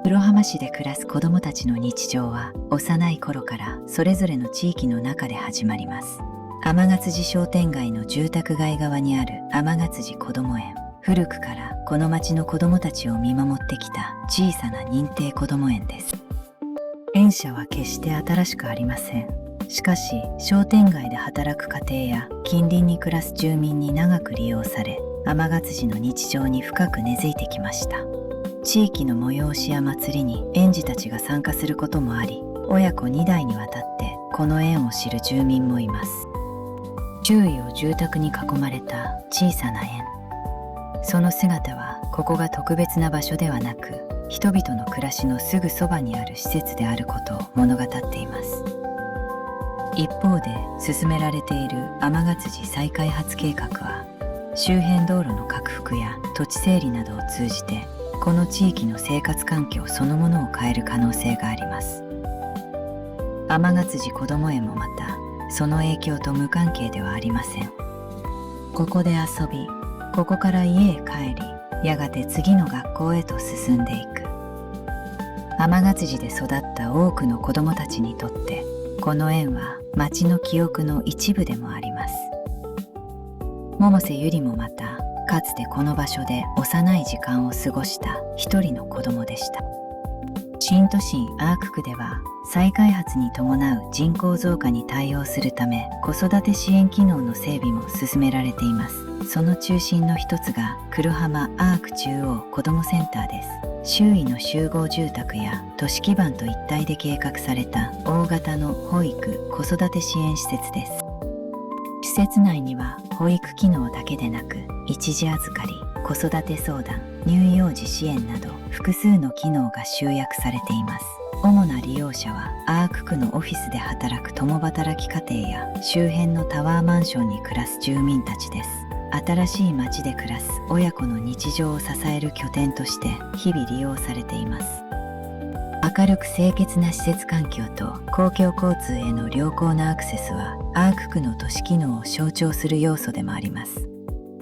黒浜市で暮らす子どもたちの日常は幼い頃からそれぞれの地域の中で始まります。天勝寺商店街の住宅街側にある天勝寺こども園。古くからこの町の子どもたちを見守ってきた小さな認定こども園です。園舎は決して新しくありません。しかし商店街で働く家庭や近隣に暮らす住民に長く利用され、天勝寺の日常に深く根付いてきました。地域の催しや祭りに園児たちが参加することもあり、親子2代にわたってこの園を知る住民もいます。周囲を住宅に囲まれた小さな園。その姿はここが特別な場所ではなく、人々の暮らしのすぐそばにある施設であることを物語っています。一方で進められている天勝寺再開発計画は、周辺道路の拡幅や土地整理などを通じてこの地域の生活環境そのものを変える可能性があります。天勝寺こども園もまたその影響と無関係ではありません。ここで遊び、ここから家へ帰り、やがて次の学校へと進んでいく。天勝寺で育った多くの子どもたちにとって、この園は町の記憶の一部でもあります。百瀬ゆりもまた、かつてこの場所で幼い時間を過ごした一人の子供でした。新都心アーク区では再開発に伴う人口増加に対応するため、子育て支援機能の整備も進められています。その中心の一つが黒浜アーク中央子どもセンターです。周囲の集合住宅や都市基盤と一体で計画された大型の保育・子育て支援施設です。施設内には保育機能だけでなく、一時預かり、子育て相談、乳幼児支援など複数の機能が集約されています。主な利用者はアーク区のオフィスで働く共働き家庭や周辺のタワーマンションに暮らす住民たちです。新しい町で暮らす親子の日常を支える拠点として日々利用されています。明るく清潔な施設環境と公共交通への良好なアクセスはアーク区の都市機能を象徴する要素でもあります。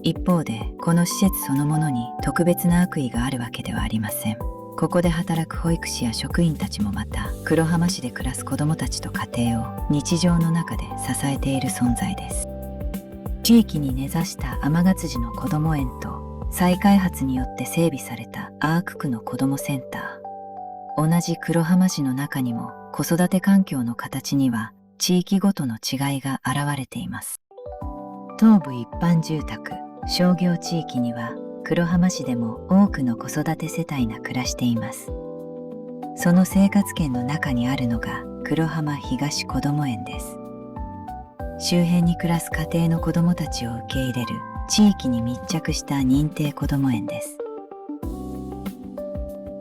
一方でこの施設そのものに特別な悪意があるわけではありません。ここで働く保育士や職員たちもまた黒浜市で暮らす子どもたちと家庭を日常の中で支えている存在です。地域に根ざした天勝寺のこども園と再開発によって整備されたアーク区の子どもセンター。同じ黒浜市の中にも子育て環境の形には地域ごとの違いが現れています。東部一般住宅、商業地域には黒浜市でも多くの子育て世帯が暮らしています。その生活圏の中にあるのが黒浜東こども園です。周辺に暮らす家庭の子どもたちを受け入れる地域に密着した認定こども園です。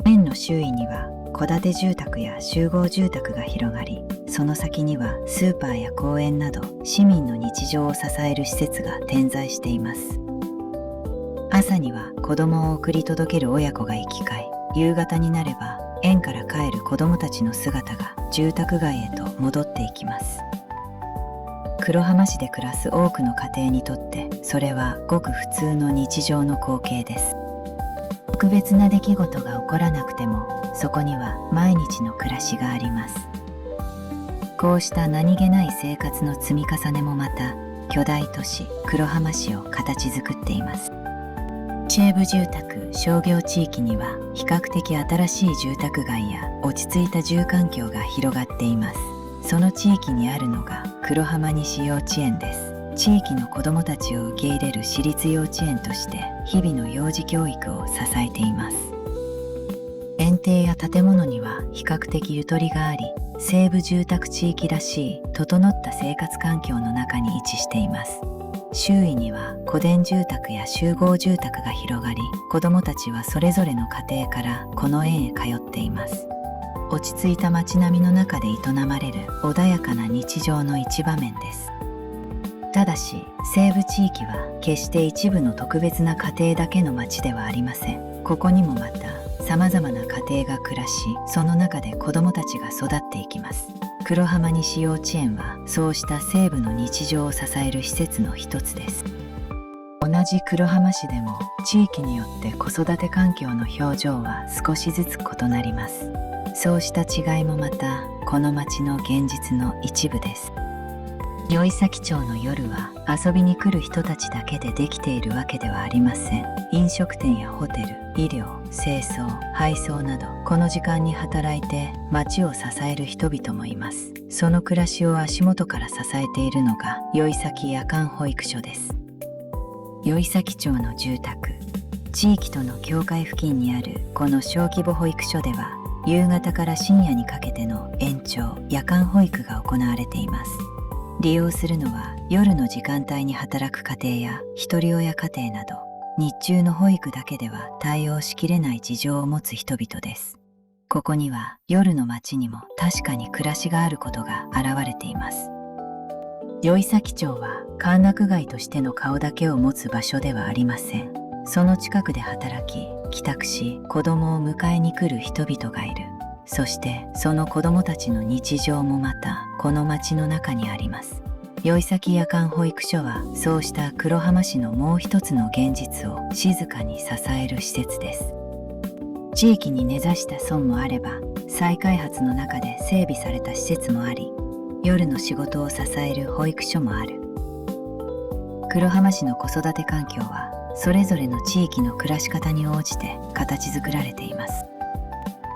園の周囲には戸建て住宅や集合住宅が広がり、その先にはスーパーや公園など市民の日常を支える施設が点在しています。朝には子供を送り届ける親子が行き交い、夕方になれば園から帰る子供たちの姿が住宅街へと戻っていきます。黒浜市で暮らす多くの家庭にとってそれはごく普通の日常の光景です。特別な出来事が起こらなくても、そこには毎日の暮らしがあります。こうした何気ない生活の積み重ねもまた巨大都市黒浜市を形作っています。西部住宅商業地域には比較的新しい住宅街や落ち着いた住環境が広がっています。その地域にあるのが黒浜西幼稚園です。地域の子どもたちを受け入れる私立幼稚園として日々の幼児教育を支えています。園庭や建物には比較的ゆとりがあり、西部住宅地域らしい整った生活環境の中に位置しています。周囲には戸田住宅や集合住宅が広がり、子どもたちはそれぞれの家庭からこの園へ通っています。落ち着いた街並みの中で営まれる穏やかな日常の一場面です。ただし、西部地域は決して一部の特別な家庭だけの町ではありません。ここにもまた様々な家庭が暮らし、その中で子どもたちが育っていきます。黒浜西幼稚園はそうした西部の日常を支える施設の一つです。同じ黒浜市でも地域によって子育て環境の表情は少しずつ異なります。そうした違いもまたこの町の現実の一部です。宵崎町の夜は遊びに来る人たちだけでできているわけではありません。飲食店やホテル、医療、清掃、配送などこの時間に働いて町を支える人々もいます。その暮らしを足元から支えているのが宵崎夜間保育所です。宵崎町の住宅、地域との境界付近にあるこの小規模保育所では夕方から深夜にかけての延長・夜間保育が行われています。利用するのは夜の時間帯に働く家庭や一人親家庭など日中の保育だけでは対応しきれない事情を持つ人々です。ここには夜の街にも確かに暮らしがあることが現れています。宵崎町は歓楽街としての顔だけを持つ場所ではありません。その近くで働き、帰宅し、子供を迎えに来る人々がいる。そしてその子供たちの日常もまたこの町の中にあります。宵崎夜間保育所はそうした黒浜市のもう一つの現実を静かに支える施設です。地域に根ざした村もあれば再開発の中で整備された施設もあり、夜の仕事を支える保育所もある。黒浜市の子育て環境はそれぞれの地域の暮らし方に応じて形作られています。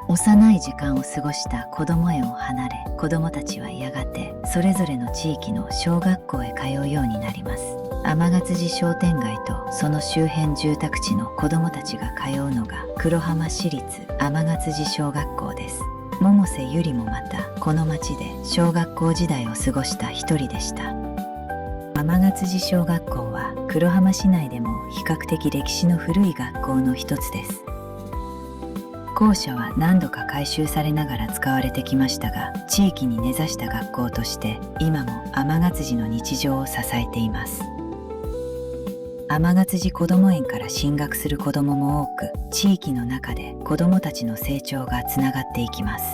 幼い時間を過ごした子ども園を離れ、子どもたちはやがてそれぞれの地域の小学校へ通うようになります。天勝寺商店街とその周辺住宅地の子どもたちが通うのが黒浜市立天勝寺小学校です。百瀬ゆりもまたこの町で小学校時代を過ごした一人でした。天勝寺小学校は黒浜市内でも比較的歴史の古い学校の一つです。校舎は何度か改修されながら使われてきましたが、地域に根ざした学校として今も天勝寺の日常を支えています。天勝寺こども園から進学する子どもも多く、地域の中で子どもたちの成長がつながっていきます。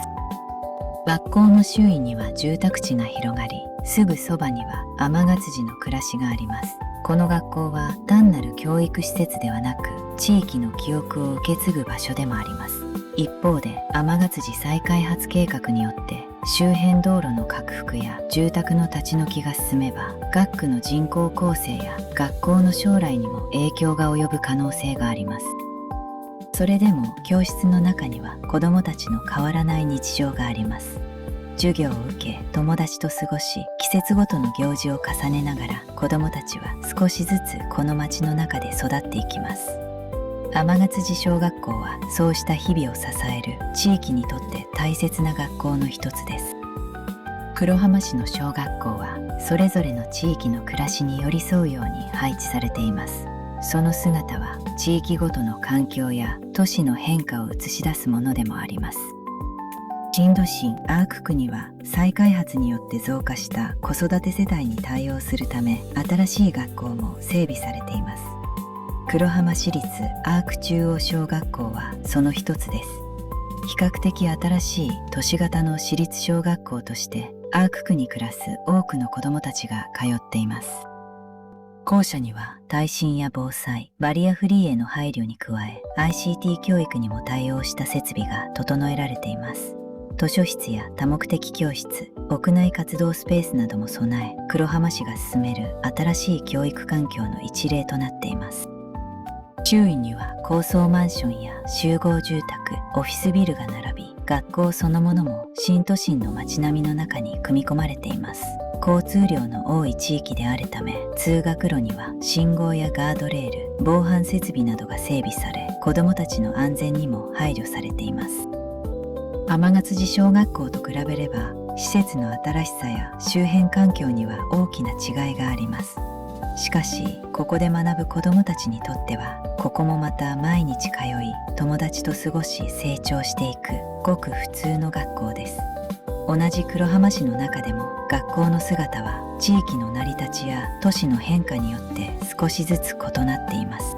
学校の周囲には住宅地が広がり、すぐそばには天勝寺の暮らしがあります。この学校は単なる教育施設ではなく、地域の記憶を受け継ぐ場所でもあります。一方で天勝寺再開発計画によって周辺道路の拡幅や住宅の立ち退きが進めば、学区の人口構成や学校の将来にも影響が及ぶ可能性があります。それでも教室の中には子どもたちの変わらない日常があります。授業を受け、友達と過ごし、季節ごとの行事を重ねながら子どもたちは少しずつこの町の中で育っていきます。天勝寺小学校はそうした日々を支える地域にとって大切な学校の一つです。黒浜市の小学校はそれぞれの地域の暮らしに寄り添うように配置されています。その姿は地域ごとの環境や都市の変化を映し出すものでもあります。新都心アーク区には再開発によって増加した子育て世帯に対応するため、新しい学校も整備されています。黒浜市立アーク中央小学校はその一つです。比較的新しい都市型の私立小学校としてアーク区に暮らす多くの子どもたちが通っています。校舎には耐震や防災、バリアフリーへの配慮に加え ICT 教育にも対応した設備が整えられています。図書室や多目的教室、屋内活動スペースなども備え、黒浜市が進める新しい教育環境の一例となっています。周囲には高層マンションや集合住宅、オフィスビルが並び、学校そのものも新都心の街並みの中に組み込まれています。交通量の多い地域であるため、通学路には信号やガードレール、防犯設備などが整備され、子どもたちの安全にも配慮されています。天勝寺小学校と比べれば、施設の新しさや周辺環境には大きな違いがあります。しかし、ここで学ぶ子どもたちにとっては、ここもまた毎日通い、友達と過ごし成長していく、ごく普通の学校です。同じ黒浜市の中でも、学校の姿は地域の成り立ちや都市の変化によって少しずつ異なっています。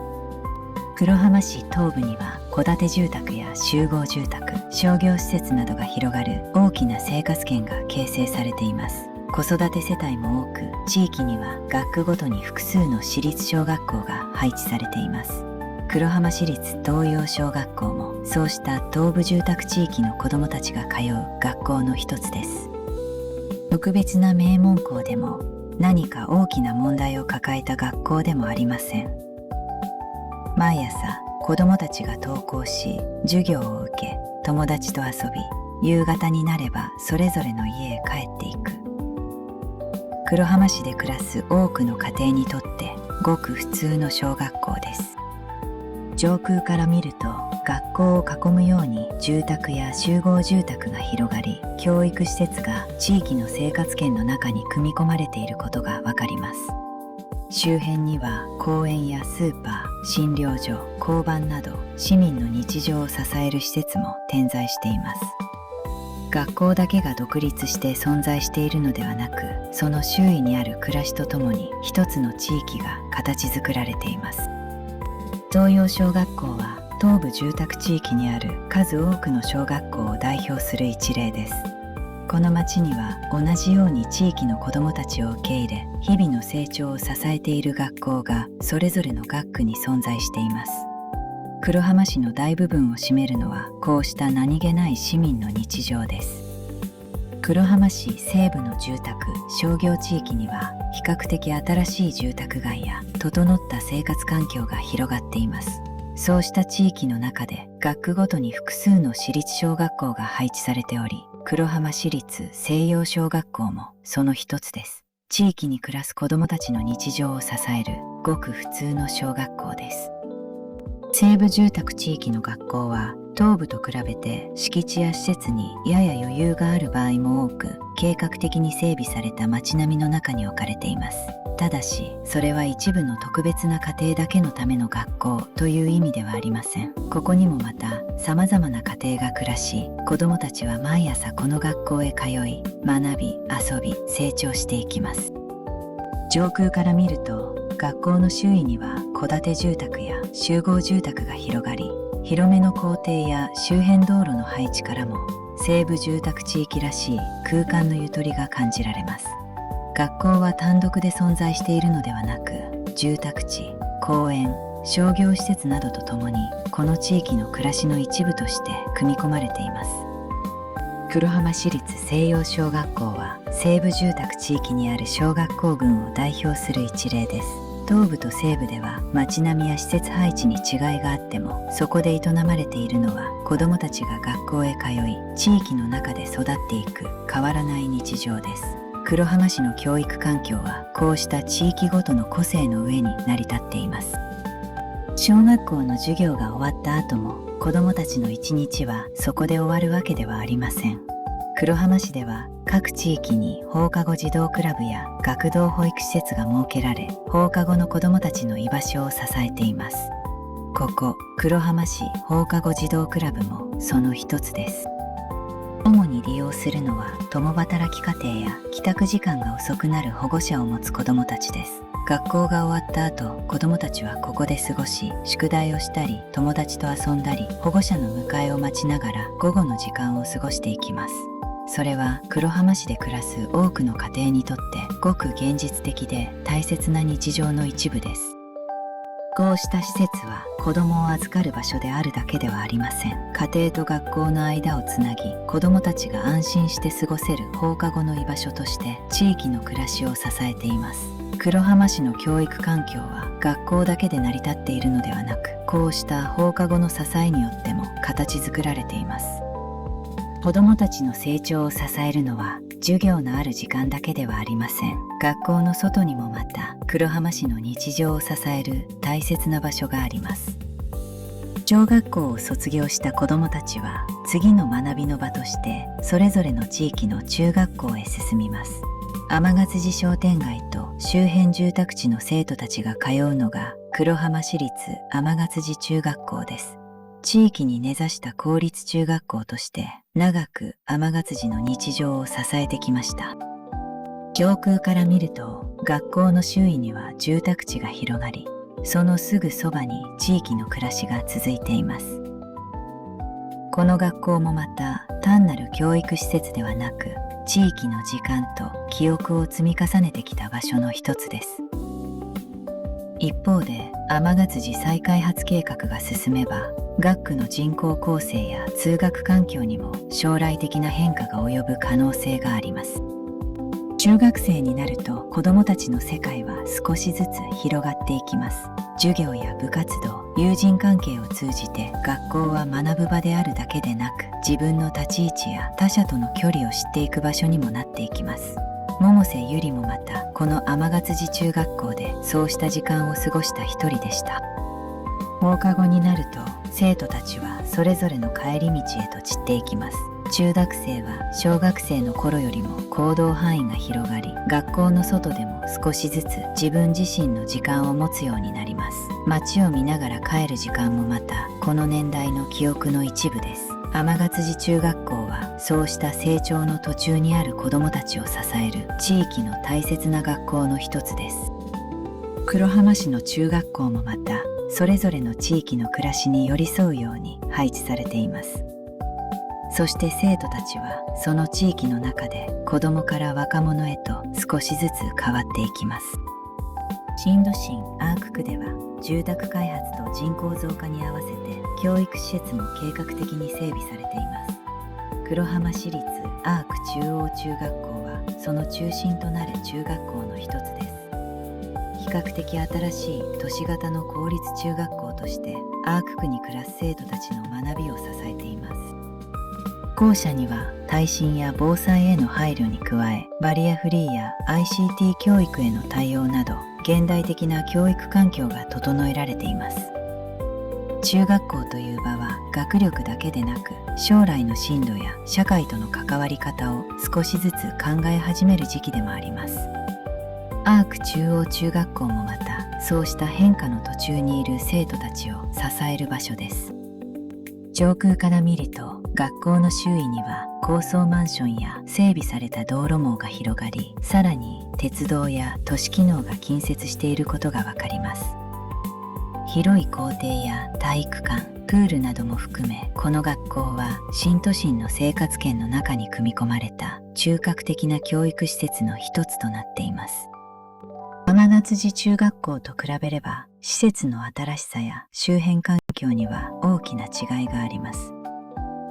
黒浜市東部には、戸建て住宅や集合住宅、商業施設などが広がる大きな生活圏が形成されています。子育て世帯も多く、地域には学区ごとに複数の私立小学校が配置されています。黒浜市立東洋小学校もそうした東部住宅地域の子どもたちが通う学校の一つです。特別な名門校でも何か大きな問題を抱えた学校でもありません。毎朝子どもたちが登校し、授業を受け、友達と遊び、夕方になればそれぞれの家へ帰っていく。黒浜市で暮らす多くの家庭にとってごく普通の小学校です。上空から見ると学校を囲むように住宅や集合住宅が広がり、教育施設が地域の生活圏の中に組み込まれていることがわかります。周辺には公園やスーパー、診療所、交番など市民の日常を支える施設も点在しています。学校だけが独立して存在しているのではなく、その周囲にある暮らしとともに一つの地域が形作られています。東洋小学校は東部住宅地域にある数多くの小学校を代表する一例です。この町には同じように地域の子どもたちを受け入れ、日々の成長を支えている学校がそれぞれの学区に存在しています。黒浜市の大部分を占めるのはこうした何気ない市民の日常です。黒浜市西部の住宅・商業地域には比較的新しい住宅街や整った生活環境が広がっています。そうした地域の中で学区ごとに複数の私立小学校が配置されており、黒浜市立西洋小学校もその一つです。地域に暮らす子どもたちの日常を支えるごく普通の小学校です。西部住宅地域の学校は東部と比べて敷地や施設にやや余裕がある場合も多く、計画的に整備された街並みの中に置かれています。ただし、それは一部の特別な家庭だけのための学校という意味ではありません。ここにもまた様々な家庭が暮らし、子どもたちは毎朝この学校へ通い、学び、遊び、成長していきます。上空から見ると、学校の周囲には戸建て住宅や集合住宅が広がり、広めの校庭や周辺道路の配置からも西部住宅地域らしい空間のゆとりが感じられます。学校は単独で存在しているのではなく、住宅地、公園、商業施設などとともにこの地域の暮らしの一部として組み込まれています。黒浜市立西洋小学校は西部住宅地域にある小学校群を代表する一例です。東部と西部では街並みや施設配置に違いがあっても、そこで営まれているのは子どもたちが学校へ通い、地域の中で育っていく変わらない日常です。黒浜市の教育環境はこうした地域ごとの個性の上に成り立っています。小学校の授業が終わった後も子どもたちの一日はそこで終わるわけではありません。黒浜市では各地域に放課後児童クラブや学童保育施設が設けられ、放課後の子どもたちの居場所を支えています。ここ黒浜市放課後児童クラブもその一つです。主に利用するのは共働き家庭や帰宅時間が遅くなる保護者を持つ子どもたちです。学校が終わった後、子どもたちはここで過ごし、宿題をしたり友達と遊んだり、保護者の迎えを待ちながら午後の時間を過ごしていきます。それは黒浜市で暮らす多くの家庭にとってごく現実的で大切な日常の一部です。こうした施設は子どもを預かる場所であるだけではありません。家庭と学校の間をつなぎ、子どもたちが安心して過ごせる放課後の居場所として地域の暮らしを支えています。黒浜市の教育環境は学校だけで成り立っているのではなく、こうした放課後の支えによっても形作られています。子どもたちの成長を支えるのは授業のある時間だけではありません。学校の外にもまた黒浜市の日常を支える大切な場所があります。小学校を卒業した子どもたちは次の学びの場としてそれぞれの地域の中学校へ進みます。天勝寺商店街と周辺住宅地の生徒たちが通うのが黒浜市立天勝寺中学校です。地域に根ざした公立中学校として長く天勝寺の日常を支えてきました。上空から見ると学校の周囲には住宅地が広がり、そのすぐそばに地域の暮らしが続いています。この学校もまた単なる教育施設ではなく、地域の時間と記憶を積み重ねてきた場所の一つです。一方で天ヶ辻再開発計画が進めば、学区の人口構成や通学環境にも将来的な変化が及ぶ可能性があります。中学生になると子どもたちの世界は少しずつ広がっていきます。授業や部活動、友人関係を通じて学校は学ぶ場であるだけでなく、自分の立ち位置や他者との距離を知っていく場所にもなっていきます。百瀬ゆりもまたこの天ヶ辻中学校でそうした時間を過ごした一人でした。放課後になると生徒たちはそれぞれの帰り道へと散っていきます。中学生は小学生の頃よりも行動範囲が広がり、学校の外でも少しずつ自分自身の時間を持つようになります。街を見ながら帰る時間もまたこの年代の記憶の一部です。天ヶ辻中学校はそうした成長の途中にある子どもたちを支える地域の大切な学校の一つです。黒浜市の中学校もまたそれぞれの地域の暮らしに寄り添うように配置されています。そして生徒たちはその地域の中で子どもから若者へと少しずつ変わっていきます。新戸新アーク区では住宅開発と人口増加に合わせて教育施設も計画的に整備されています。黒浜市立アーク中央中学校はその中心となる中学校の一つです。比較的新しい都市型の公立中学校としてアーク区に暮らす生徒たちの学びを支えています。校舎には耐震や防災への配慮に加え、バリアフリーや ICT 教育への対応など現代的な教育環境が整えられています。中学校という場は学力だけでなく、将来の進路や社会との関わり方を少しずつ考え始める時期でもあります。アーク中央中学校もまたそうした変化の途中にいる生徒たちを支える場所です。上空から見ると学校の周囲には高層マンションや整備された道路網が広がり、さらに鉄道や都市機能が近接していることがわかります。広い校庭や体育館、プールなども含め、この学校は新都心の生活圏の中に組み込まれた中核的な教育施設の一つとなっています。天ヶ辻中学校と比べれば、施設の新しさや周辺環境には大きな違いがあります。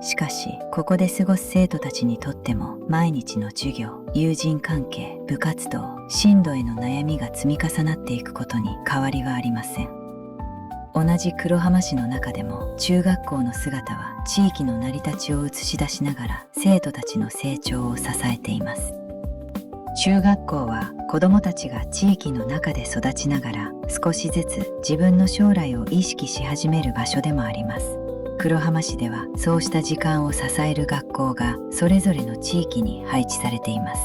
しかし、ここで過ごす生徒たちにとっても、毎日の授業、友人関係、部活動、進路への悩みが積み重なっていくことに変わりはありません。同じ黒浜市の中でも、中学校の姿は地域の成り立ちを映し出しながら、生徒たちの成長を支えています。中学校は子どもたちが地域の中で育ちながら少しずつ自分の将来を意識し始める場所でもあります。黒浜市ではそうした時間を支える学校がそれぞれの地域に配置されています。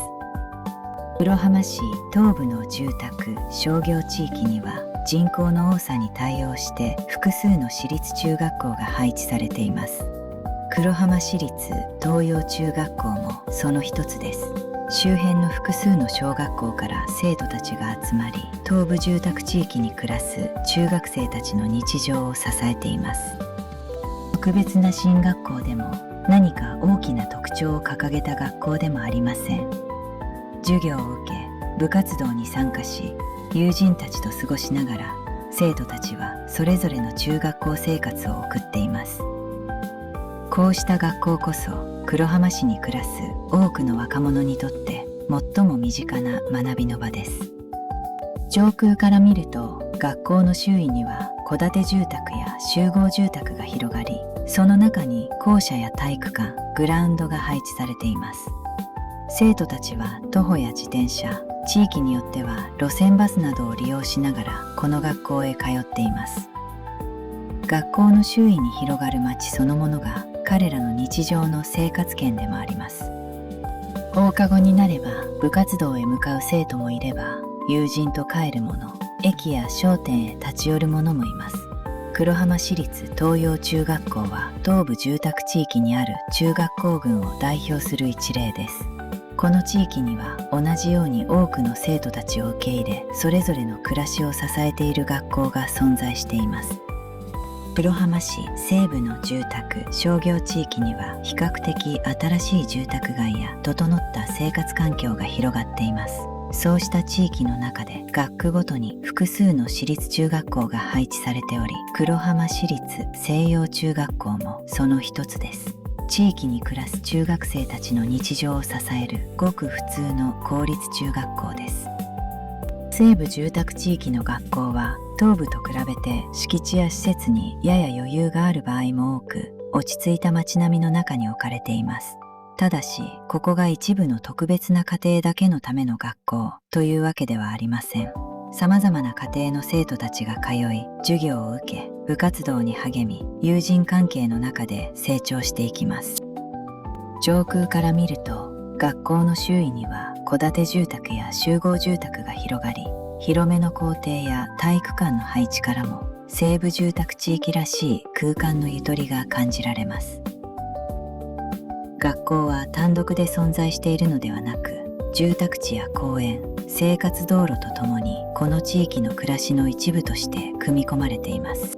黒浜市東部の住宅・商業地域には人口の多さに対応して複数の私立中学校が配置されています。黒浜市立東洋中学校もその一つです。周辺の複数の小学校から生徒たちが集まり、東部住宅地域に暮らす中学生たちの日常を支えています。特別な進学校でも何か大きな特徴を掲げた学校でもありません。授業を受け、部活動に参加し、友人たちと過ごしながら、生徒たちはそれぞれの中学校生活を送っています。こうした学校こそ黒浜市に暮らす多くの若者にとって最も身近な学びの場です。上空から見ると学校の周囲には戸建て住宅や集合住宅が広がり、その中に校舎や体育館、グラウンドが配置されています。生徒たちは徒歩や自転車、地域によっては路線バスなどを利用しながらこの学校へ通っています。学校の周囲に広がる街そのものが彼らの日常の生活圏でもあります。放課後になれば部活動へ向かう生徒もいれば、友人と帰る者、駅や商店へ立ち寄る者もいます。黒浜市立東洋中学校は東部住宅地域にある中学校群を代表する一例です。この地域には同じように多くの生徒たちを受け入れ、それぞれの暮らしを支えている学校が存在しています。黒浜市西部の住宅・商業地域には比較的新しい住宅街や整った生活環境が広がっています。そうした地域の中で学区ごとに複数の私立中学校が配置されており、黒浜市立西洋中学校もその一つです。地域に暮らす中学生たちの日常を支えるごく普通の公立中学校です。西部住宅地域の学校は東部と比べて敷地や施設にやや余裕がある場合も多く、落ち着いた街並みの中に置かれています。ただし、ここが一部の特別な家庭だけのための学校というわけではありません。様々な家庭の生徒たちが通い、授業を受け、部活動に励み、友人関係の中で成長していきます。上空から見ると、学校の周囲には戸建て住宅や集合住宅が広がり、広めの校庭や体育館の配置からも西部住宅地域らしい空間のゆとりが感じられます。学校は単独で存在しているのではなく、住宅地や公園、生活道路とともにこの地域の暮らしの一部として組み込まれています。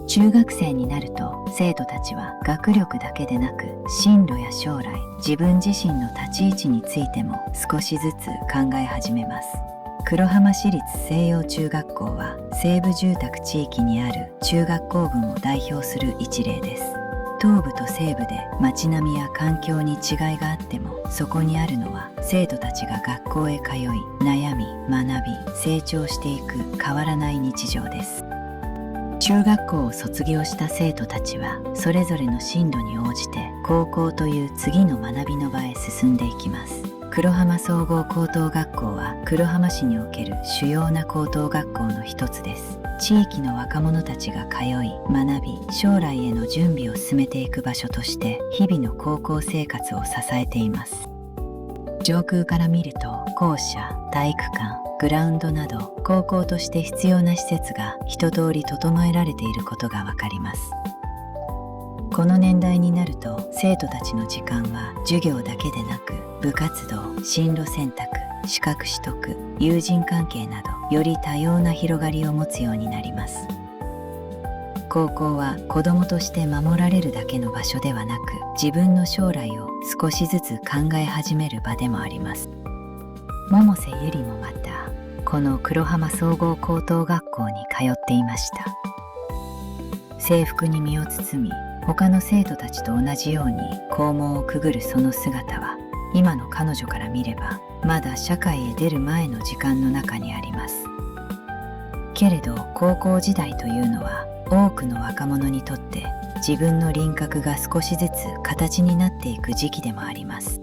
中学生になると生徒たちは学力だけでなく、進路や将来、自分自身の立ち位置についても少しずつ考え始めます。黒浜市立西洋中学校は西部住宅地域にある中学校群を代表する一例です。東部と西部で街並みや環境に違いがあっても、そこにあるのは生徒たちが学校へ通い、悩み、学び、成長していく変わらない日常です。中学校を卒業した生徒たちはそれぞれの進路に応じて高校という次の学びの場へ進んでいきます。黒浜総合高等学校は黒浜市における主要な高等学校の一つです。地域の若者たちが通い、学び、将来への準備を進めていく場所として日々の高校生活を支えています。上空から見ると校舎、体育館、グラウンドなど高校として必要な施設が一通り整えられていることがわかります。この年代になると生徒たちの時間は授業だけでなく、部活動、進路選択、資格取得、友人関係などより多様な広がりを持つようになります。高校は子供として守られるだけの場所ではなく、自分の将来を少しずつ考え始める場でもあります。百瀬ゆりもまたこの黒浜総合高等学校に通っていました。制服に身を包み、他の生徒たちと同じように校門をくぐるその姿は、今の彼女から見ればまだ社会へ出る前の時間の中にあります。けれど高校時代というのは多くの若者にとって自分の輪郭が少しずつ形になっていく時期でもあります。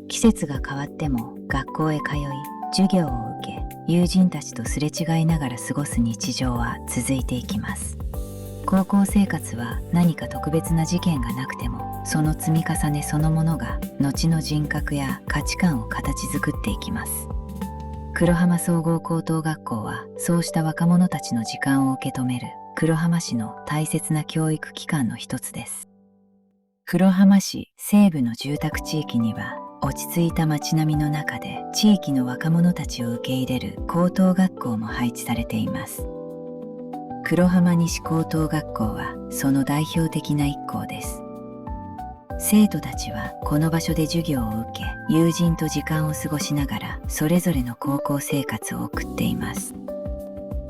季節が変わっても学校へ通い、授業を受け、友人たちとすれ違いながら過ごす日常は続いていきます。高校生活は何か特別な事件がなくても、その積み重ねそのものが後の人格や価値観を形作っていきます。黒浜総合高等学校はそうした若者たちの時間を受け止める黒浜市の大切な教育機関の一つです。黒浜市西部の住宅地域には、落ち着いた街並みの中で地域の若者たちを受け入れる高等学校も配置されています。黒浜西高等学校はその代表的な一校です。生徒たちはこの場所で授業を受け、友人と時間を過ごしながらそれぞれの高校生活を送っています。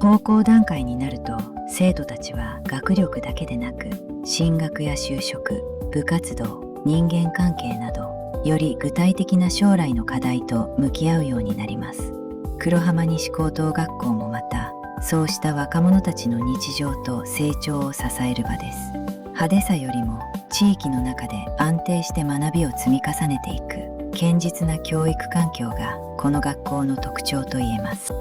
高校段階になると生徒たちは学力だけでなく、進学や就職、部活動、人間関係などより具体的な将来の課題と向き合うようになります。黒浜西高等学校もまたそうした若者たちの日常と成長を支える場です。派手さよりも地域の中で安定して学びを積み重ねていく堅実な教育環境がこの学校の特徴といえます。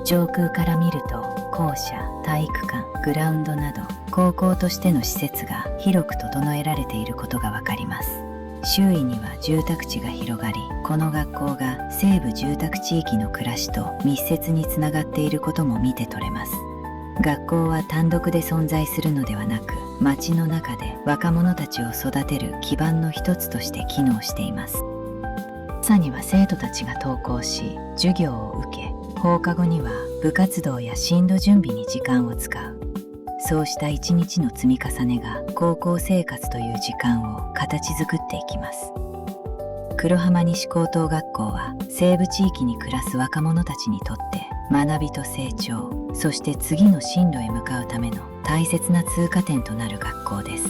上空から見ると校舎、体育館、グラウンドなど高校としての施設が広く整えられていることがわかります。周囲には住宅地が広がり、この学校が西部住宅地域の暮らしと密接につながっていることも見て取れます。学校は単独で存在するのではなく、町の中で若者たちを育てる基盤の一つとして機能しています。朝には生徒たちが登校し、授業を受け、放課後には部活動や進路準備に時間を使う。そうした一日の積み重ねが高校生活という時間を形作っていきます。黒浜西高等学校は西部地域に暮らす若者たちにとって学びと成長、そして次の進路へ向かうための大切な通過点となる学校です。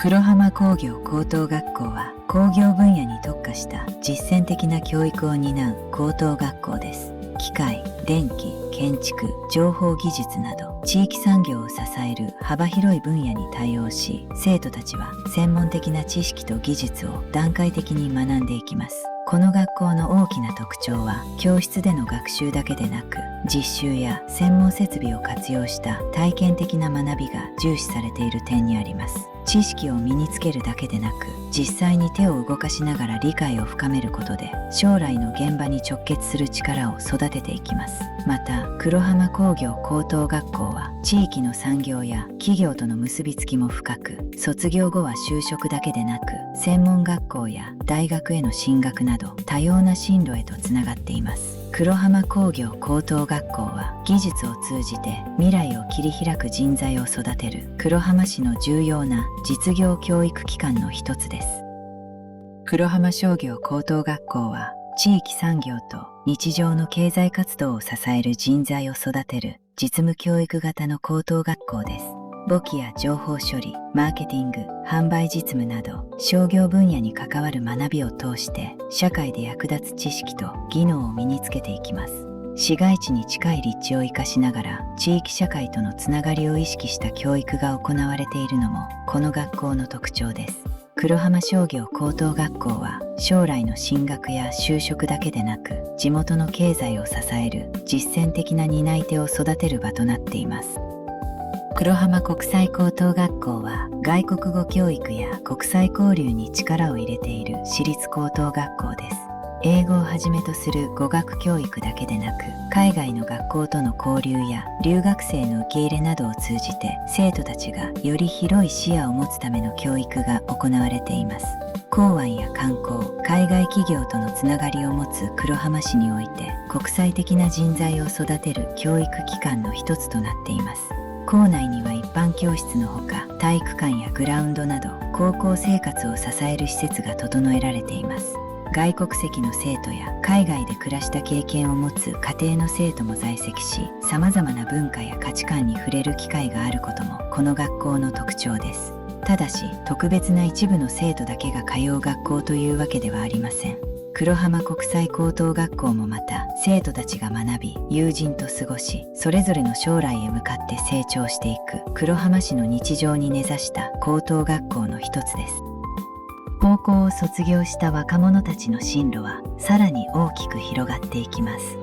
黒浜工業高等学校は工業分野に特化した実践的な教育を担う高等学校です。機械、電気、建築、情報技術など地域産業を支える幅広い分野に対応し、生徒たちは専門的な知識と技術を段階的に学んでいきます。この学校の大きな特徴は、教室での学習だけでなく、実習や専門設備を活用した体験的な学びが重視されている点にあります。知識を身につけるだけでなく、実際に手を動かしながら理解を深めることで、将来の現場に直結する力を育てていきます。また、黒浜工業高等学校は、地域の産業や企業との結びつきも深く、卒業後は就職だけでなく、専門学校や大学への進学など、多様な進路へとつながっています。黒浜工業高等学校は技術を通じて未来を切り開く人材を育てる黒浜市の重要な実業教育機関の一つです。黒浜商業高等学校は地域産業と日常の経済活動を支える人材を育てる実務教育型の高等学校です。簿記や情報処理、マーケティング、販売実務など商業分野に関わる学びを通して社会で役立つ知識と技能を身につけていきます。市街地に近い立地を生かしながら地域社会とのつながりを意識した教育が行われているのもこの学校の特徴です。黒浜商業高等学校は将来の進学や就職だけでなく地元の経済を支える実践的な担い手を育てる場となっています。黒浜国際高等学校は外国語教育や国際交流に力を入れている私立高等学校です。英語をはじめとする語学教育だけでなく、海外の学校との交流や留学生の受け入れなどを通じて生徒たちがより広い視野を持つための教育が行われています。港湾や観光、海外企業とのつながりを持つ黒浜市において国際的な人材を育てる教育機関の一つとなっています。校内には一般教室のほか体育館やグラウンドなど高校生活を支える施設が整えられています。外国籍の生徒や海外で暮らした経験を持つ家庭の生徒も在籍し、様々な文化や価値観に触れる機会があることもこの学校の特徴です。ただし、特別な一部の生徒だけが通う学校というわけではありません。黒浜国際高等学校もまた生徒たちが学び、友人と過ごし、それぞれの将来へ向かって成長していく黒浜市の日常に根ざした高等学校の一つです。高校を卒業した若者たちの進路はさらに大きく広がっていきます。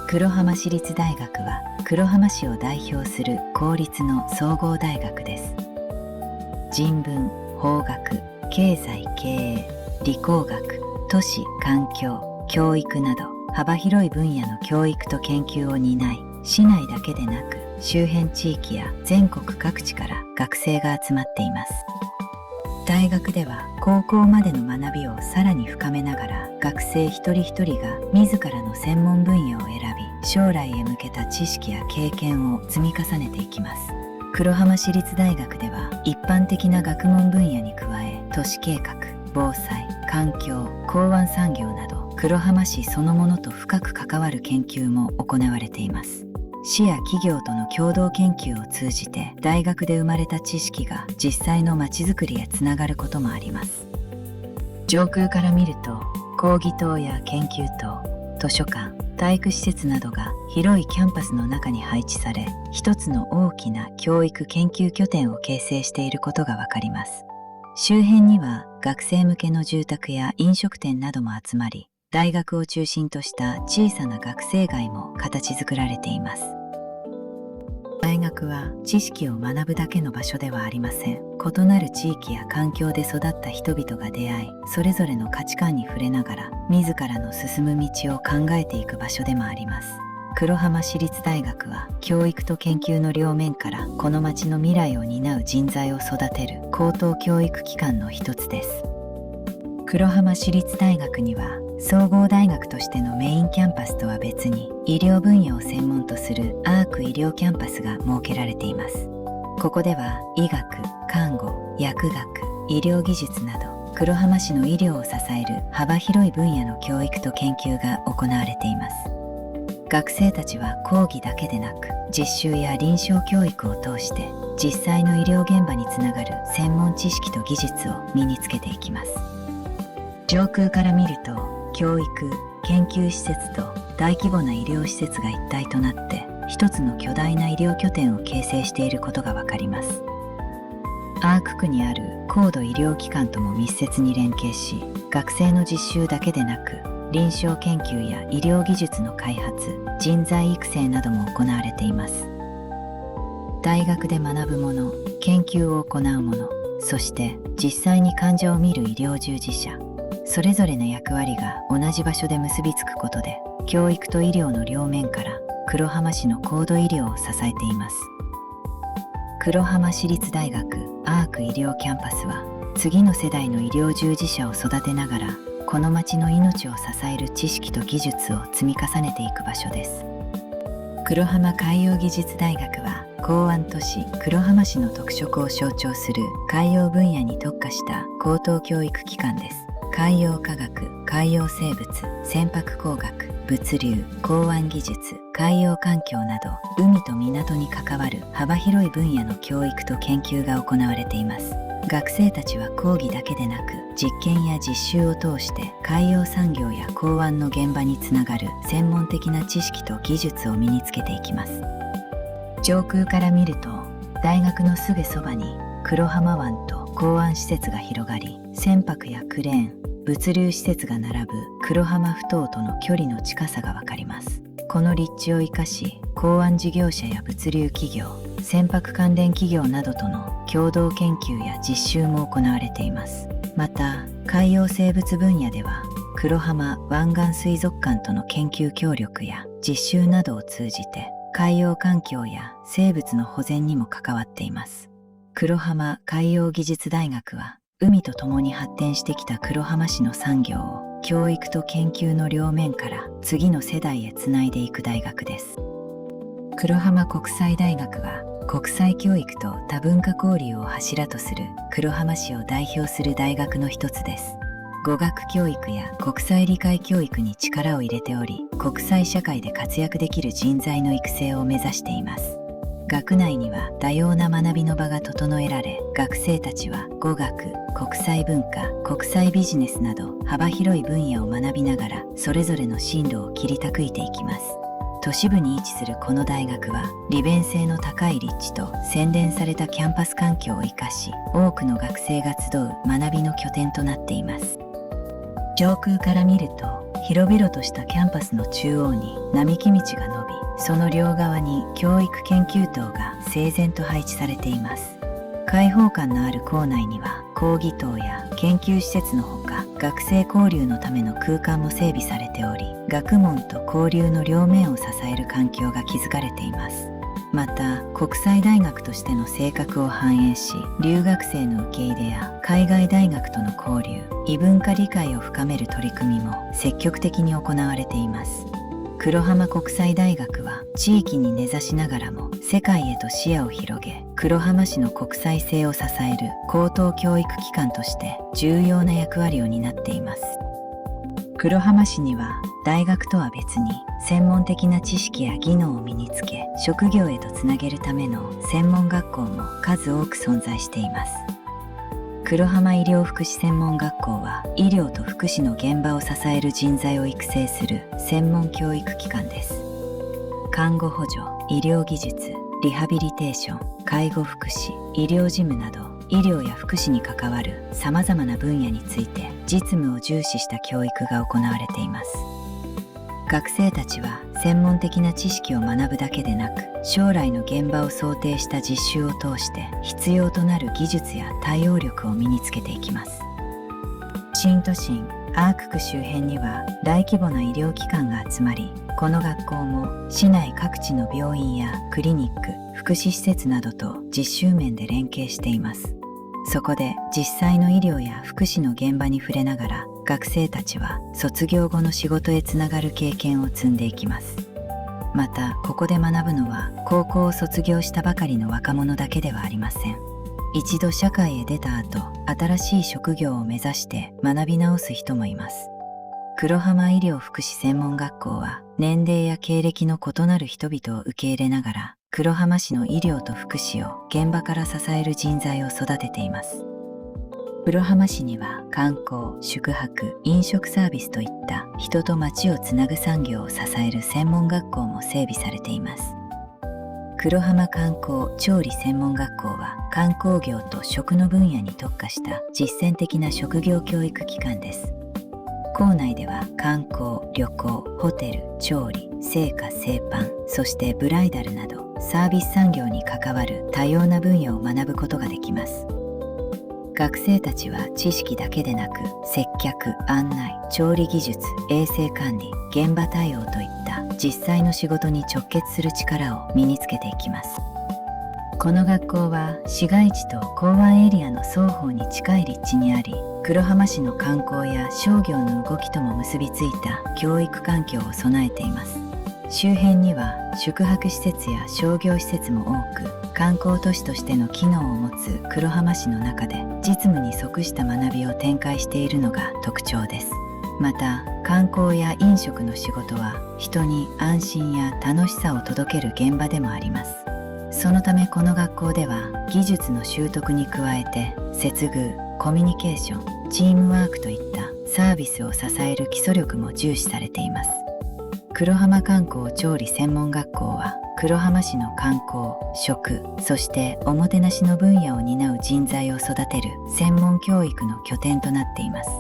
黒浜市立大学は黒浜市を代表する公立の総合大学です。人文、法学、経済経営、理工学、都市環境、教育など幅広い分野の教育と研究を担い、市内だけでなく周辺地域や全国各地から学生が集まっています。大学では高校までの学びをさらに深めながら、学生一人一人が自らの専門分野を選び、将来へ向けた知識や経験を積み重ねていきます。黒浜市立大学では一般的な学問分野に加え、都市計画、防災、環境、港湾産業など黒浜市そのものと深く関わる研究も行われています。市や企業との共同研究を通じて大学で生まれた知識が実際のまちづくりへつながることもあります。上空から見ると講義棟や研究棟、図書館、体育施設などが広いキャンパスの中に配置され、一つの大きな教育研究拠点を形成していることがわかります。周辺には学生向けの住宅や飲食店なども集まり、大学を中心とした小さな学生街も形作られています。大学は知識を学ぶだけの場所ではありません。異なる地域や環境で育った人々が出会い、それぞれの価値観に触れながら自らの進む道を考えていく場所でもあります。黒浜市立大学は教育と研究の両面からこの町の未来を担う人材を育てる高等教育機関の一つです。黒浜市立大学には総合大学としてのメインキャンパスとは別に医療分野を専門とするアーク医療キャンパスが設けられています。ここでは医学、看護、薬学、医療技術など黒浜市の医療を支える幅広い分野の教育と研究が行われています。学生たちは講義だけでなく実習や臨床教育を通して実際の医療現場につながる専門知識と技術を身につけていきます。上空から見ると教育・研究施設と大規模な医療施設が一体となって一つの巨大な医療拠点を形成していることがわかります。アーク区にある高度医療機関とも密接に連携し、学生の実習だけでなく臨床研究や医療技術の開発、人材育成なども行われています。大学で学ぶもの、研究を行うもの、そして実際に患者を見る医療従事者、それぞれの役割が同じ場所で結びつくことで、教育と医療の両面から黒浜市の高度医療を支えています。黒浜市立大学アーク医療キャンパスは、次の世代の医療従事者を育てながら、この町の命を支える知識と技術を積み重ねていく場所です。黒浜海洋技術大学は、港湾都市黒浜市の特色を象徴する海洋分野に特化した高等教育機関です。海洋科学、海洋生物、船舶工学、物流、港湾技術、海洋環境など海と港に関わる幅広い分野の教育と研究が行われています。学生たちは講義だけでなく実験や実習を通して海洋産業や港湾の現場につながる専門的な知識と技術を身につけていきます。上空から見ると大学のすぐそばに黒浜湾と港湾施設が広がり、船舶やクレーン、物流施設が並ぶ黒浜埠頭との距離の近さがわかります。この立地を生かし、港湾事業者や物流企業、船舶関連企業などとの共同研究や実習も行われています。また、海洋生物分野では、黒浜湾岸水族館との研究協力や実習などを通じて、海洋環境や生物の保全にも関わっています。黒浜海洋技術大学は、海と共に発展してきた黒浜市の産業を教育と研究の両面から次の世代へつないでいく大学です。黒浜国際大学は国際教育と多文化交流を柱とする黒浜市を代表する大学の一つです。語学教育や国際理解教育に力を入れており、国際社会で活躍できる人材の育成を目指しています。学内には多様な学びの場が整えられ、学生たちは語学、国際文化、国際ビジネスなど幅広い分野を学びながらそれぞれの進路を切り拓いていきます。都市部に位置するこの大学は利便性の高い立地と洗練されたキャンパス環境を生かし、多くの学生が集う学びの拠点となっています。上空から見ると広々としたキャンパスの中央に並木道が伸び、その両側に教育研究棟が整然と配置されています。開放感のある校内には講義棟や研究施設のほか、学生交流のための空間も整備されており、学問と交流の両面を支える環境が築かれています。また、国際大学としての性格を反映し、留学生の受け入れや海外大学との交流、異文化理解を深める取り組みも積極的に行われています。黒浜国際大学は地域に根ざしながらも世界へと視野を広げ、黒浜市の国際性を支える高等教育機関として重要な役割を担っています。黒浜市には大学とは別に専門的な知識や技能を身につけ、職業へとつなげるための専門学校も数多く存在しています。黒浜医療福祉専門学校は医療と福祉の現場を支える人材を育成する専門教育機関です。看護補助、医療技術、リハビリテーション、介護福祉、医療事務など医療や福祉に関わるさまざまな分野について実務を重視した教育が行われています。学生たちは専門的な知識を学ぶだけでなく、将来の現場を想定した実習を通して必要となる技術や対応力を身につけていきます。新都心アーク区周辺には大規模な医療機関が集まり、この学校も市内各地の病院やクリニック、福祉施設などと実習面で連携しています。そこで実際の医療や福祉の現場に触れながら、学生たちは卒業後の仕事へつながる経験を積んでいきます。またここで学ぶのは高校を卒業したばかりの若者だけではありません。一度社会へ出た後、新しい職業を目指して学び直す人もいます。黒浜医療福祉専門学校は年齢や経歴の異なる人々を受け入れながら、黒浜市の医療と福祉を現場から支える人材を育てています。黒浜市には観光、宿泊、飲食サービスといった人と町をつなぐ産業を支える専門学校も整備されています。黒浜観光調理専門学校は観光業と食の分野に特化した実践的な職業教育機関です。校内では観光、旅行、ホテル、調理、製菓、製パン、そしてブライダルなどサービス産業に関わる多様な分野を学ぶことができます。学生たちは知識だけでなく接客、案内、調理技術、衛生管理、現場対応といった実際の仕事に直結する力を身につけていきます。この学校は市街地と港湾エリアの双方に近い立地にあり、黒浜市の観光や商業の動きとも結びついた教育環境を備えています。周辺には宿泊施設や商業施設も多く、観光都市としての機能を持つ黒浜市の中で実務に即した学びを展開しているのが特徴です。また観光や飲食の仕事は人に安心や楽しさを届ける現場でもあります。そのためこの学校では技術の習得に加えて接遇、コミュニケーション、チームワークといったサービスを支える基礎力も重視されています。黒浜観光調理専門学校は黒浜市の観光、食、そしておもてなしの分野を担う人材を育てる専門教育の拠点となっています。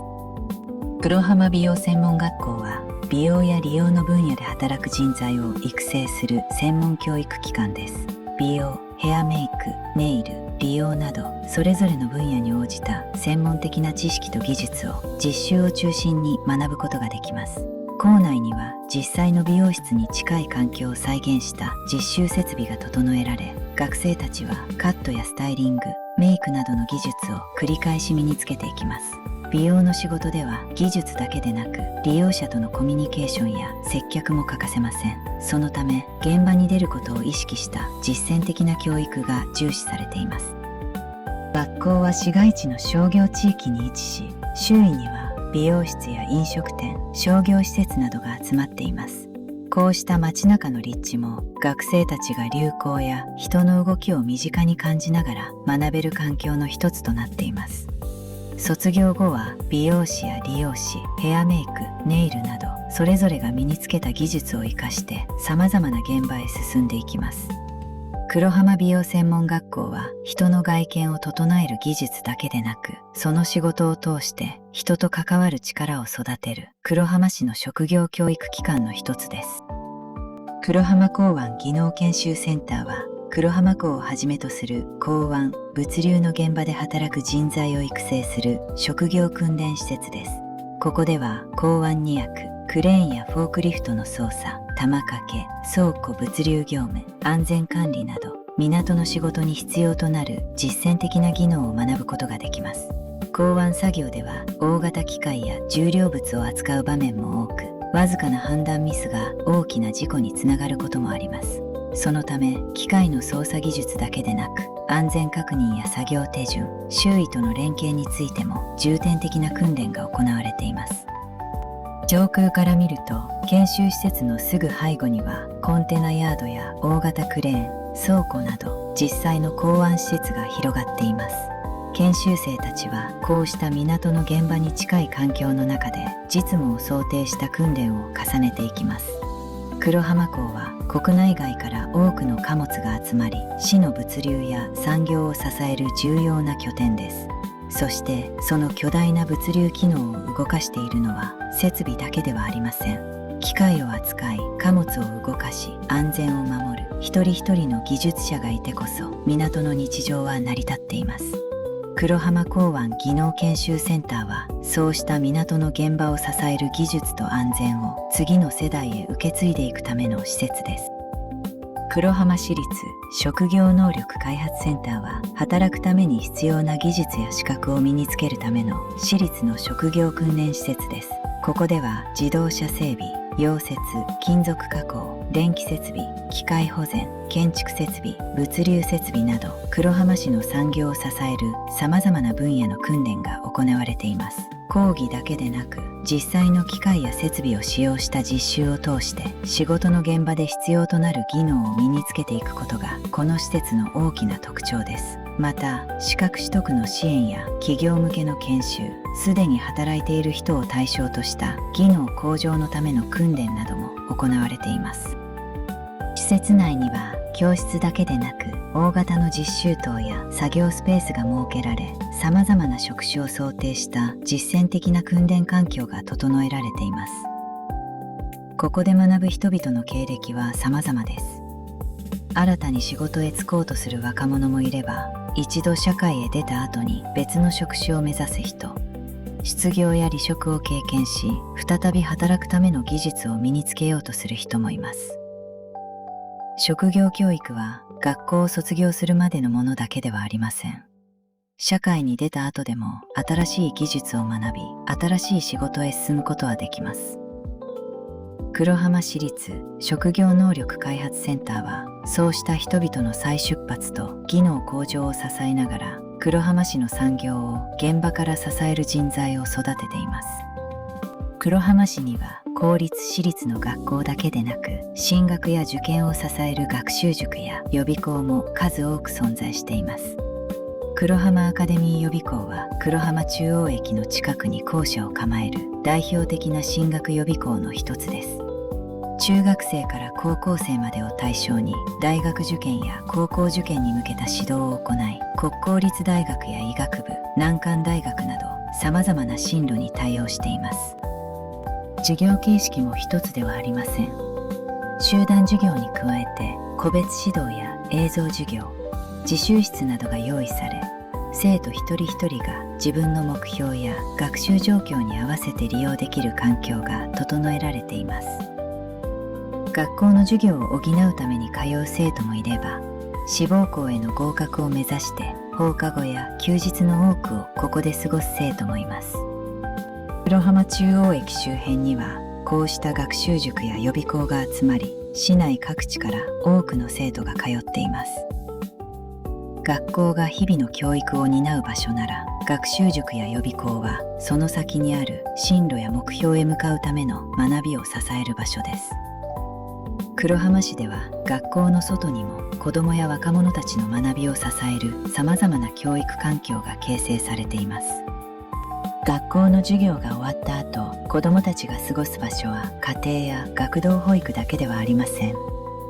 黒浜美容専門学校は美容や利用の分野で働く人材を育成する専門教育機関です。美容、ヘアメイク、ネイル、利用などそれぞれの分野に応じた専門的な知識と技術を実習を中心に学ぶことができます。校内には実際の美容室に近い環境を再現した実習設備が整えられ、学生たちはカットやスタイリング、メイクなどの技術を繰り返し身につけていきます。美容の仕事では技術だけでなく利用者とのコミュニケーションや接客も欠かせません。そのため現場に出ることを意識した実践的な教育が重視されています。学校は市街地の商業地域に位置し、周囲には美容室や飲食店、商業施設などが集まっています。こうした街中の立地も学生たちが流行や人の動きを身近に感じながら学べる環境の一つとなっています。卒業後は美容師や理容師、ヘアメイク、ネイルなどそれぞれが身につけた技術を生かして様々な現場へ進んでいきます。黒浜美容専門学校は人の外見を整える技術だけでなく、その仕事を通して人と関わる力を育てる黒浜市の職業教育機関の一つです。黒浜港湾技能研修センターは黒浜港をはじめとする港湾、物流の現場で働く人材を育成する職業訓練施設です。ここでは港湾荷役、クレーンやフォークリフトの操作、玉掛け、倉庫物流業務、安全管理など港の仕事に必要となる実践的な技能を学ぶことができます。港湾作業では大型機械や重量物を扱う場面も多く、わずかな判断ミスが大きな事故につながることもあります。そのため機械の操作技術だけでなく、安全確認や作業手順、周囲との連携についても重点的な訓練が行われています。上空から見ると研修施設のすぐ背後にはコンテナヤードや大型クレーン、倉庫など実際の港湾施設が広がっています。研修生たちはこうした港の現場に近い環境の中で実務を想定した訓練を重ねていきます。黒浜港は国内外から多くの貨物が集まり、市の物流や産業を支える重要な拠点です。そしてその巨大な物流機能を動かしているのは設備だけではありません。機械を扱い貨物を動かし安全を守る一人一人の技術者がいてこそ港の日常は成り立っています。黒浜港湾技能研修センターはそうした港の現場を支える技術と安全を次の世代へ受け継いでいくための施設です。黒浜市立職業能力開発センターは、働くために必要な技術や資格を身につけるための私立の職業訓練施設です。ここでは自動車整備、溶接、金属加工、電気設備、機械保全、建築設備、物流設備など黒浜市の産業を支える様々な分野の訓練が行われています。講義だけでなく、実際の機械や設備を使用した実習を通して仕事の現場で必要となる技能を身につけていくことがこの施設の大きな特徴です。また、資格取得の支援や企業向けの研修、すでに働いている人を対象とした技能向上のための訓練なども行われています。施設内には教室だけでなく、大型の実習棟や作業スペースが設けられ、様々な職種を想定した実践的な訓練環境が整えられています。ここで学ぶ人々の経歴は様々です。新たに仕事へ就こうとする若者もいれば、一度社会へ出た後に別の職種を目指す人、失業や離職を経験し、再び働くための技術を身につけようとする人もいます。職業教育は学校を卒業するまでのものだけではありません。社会に出た後でも新しい技術を学び、新しい仕事へ進むことはできます。黒浜市立職業能力開発センターは、そうした人々の再出発と技能向上を支えながら、黒浜市の産業を現場から支える人材を育てています。黒浜市には公立私立の学校だけでなく、進学や受験を支える学習塾や予備校も数多く存在しています。黒浜アカデミー予備校は、黒浜中央駅の近くに校舎を構える代表的な進学予備校の一つです。中学生から高校生までを対象に、大学受験や高校受験に向けた指導を行い、国公立大学や医学部、難関大学など様々な進路に対応しています。授業形式も一つではありません。集団授業に加えて、個別指導や映像授業、自習室などが用意され、生徒一人一人が自分の目標や学習状況に合わせて利用できる環境が整えられています。学校の授業を補うために通う生徒もいれば、志望校への合格を目指して放課後や休日の多くをここで過ごす生徒もいます。黒浜中央駅周辺には、こうした学習塾や予備校が集まり、市内各地から多くの生徒が通っています。学校が日々の教育を担う場所なら、学習塾や予備校はその先にある進路や目標へ向かうための学びを支える場所です。黒浜市では、学校の外にも子どもや若者たちの学びを支える様々な教育環境が形成されています。学校の授業が終わった後、子どもたちが過ごす場所は家庭や学童保育だけではありません。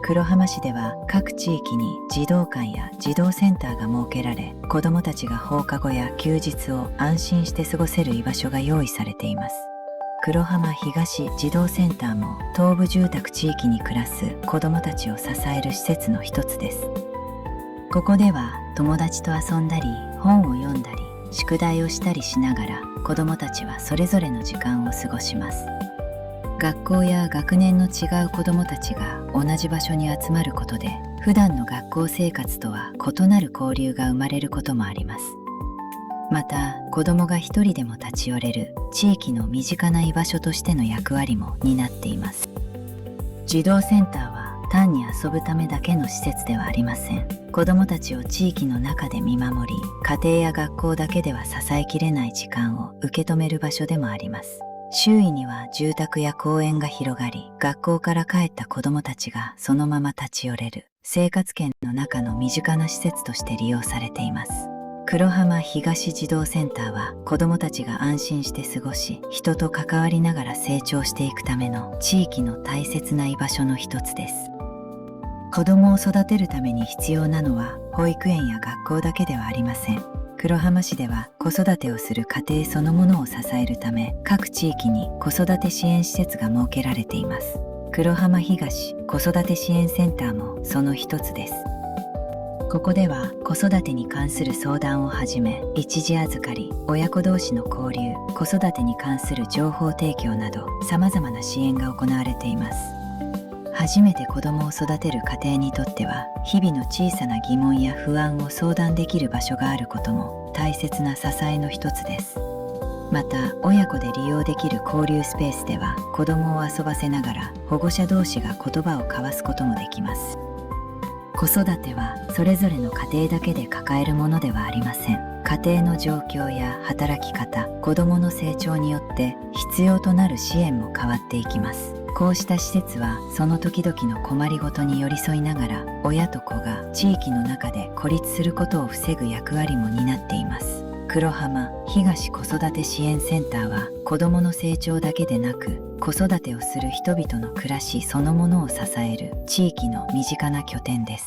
黒浜市では各地域に児童館や児童センターが設けられ、子どもたちが放課後や休日を安心して過ごせる居場所が用意されています。黒浜東児童センターも東部住宅地域に暮らす子どもたちを支える施設の一つです。ここでは友達と遊んだり、本を読んだり、宿題をしたりしながら、子どもたちはそれぞれの時間を過ごします。学校や学年の違う子どもたちが同じ場所に集まることで、普段の学校生活とは異なる交流が生まれることもあります。また、子どもが一人でも立ち寄れる地域の身近な居場所としての役割も担っています。児童センターは単に遊ぶためだけの施設ではありません。子どもたちを地域の中で見守り、家庭や学校だけでは支えきれない時間を受け止める場所でもあります。周囲には住宅や公園が広がり、学校から帰った子どもたちがそのまま立ち寄れる生活圏の中の身近な施設として利用されています。黒浜東児童センターは、子どもたちが安心して過ごし、人と関わりながら成長していくための地域の大切な居場所の一つです。子どもを育てるために必要なのは、保育園や学校だけではありません。黒浜市では、子育てをする家庭そのものを支えるため、各地域に子育て支援施設が設けられています。黒浜東子育て支援センターもその一つです。ここでは子育てに関する相談をはじめ、一時預かり、親子同士の交流、子育てに関する情報提供など様々な支援が行われています。初めて子供を育てる家庭にとっては、日々の小さな疑問や不安を相談できる場所があることも大切な支えの一つです。また、親子で利用できる交流スペースでは、子供を遊ばせながら保護者同士が言葉を交わすこともできます。子育てはそれぞれの家庭だけで抱えるものではありません。家庭の状況や働き方、子どもの成長によって必要となる支援も変わっていきます。こうした施設はその時々の困りごとに寄り添いながら、親と子が地域の中で孤立することを防ぐ役割も担っています。黒浜東子育て支援センターは、子どもの成長だけでなく、子育てをする人々の暮らしそのものを支える地域の身近な拠点です。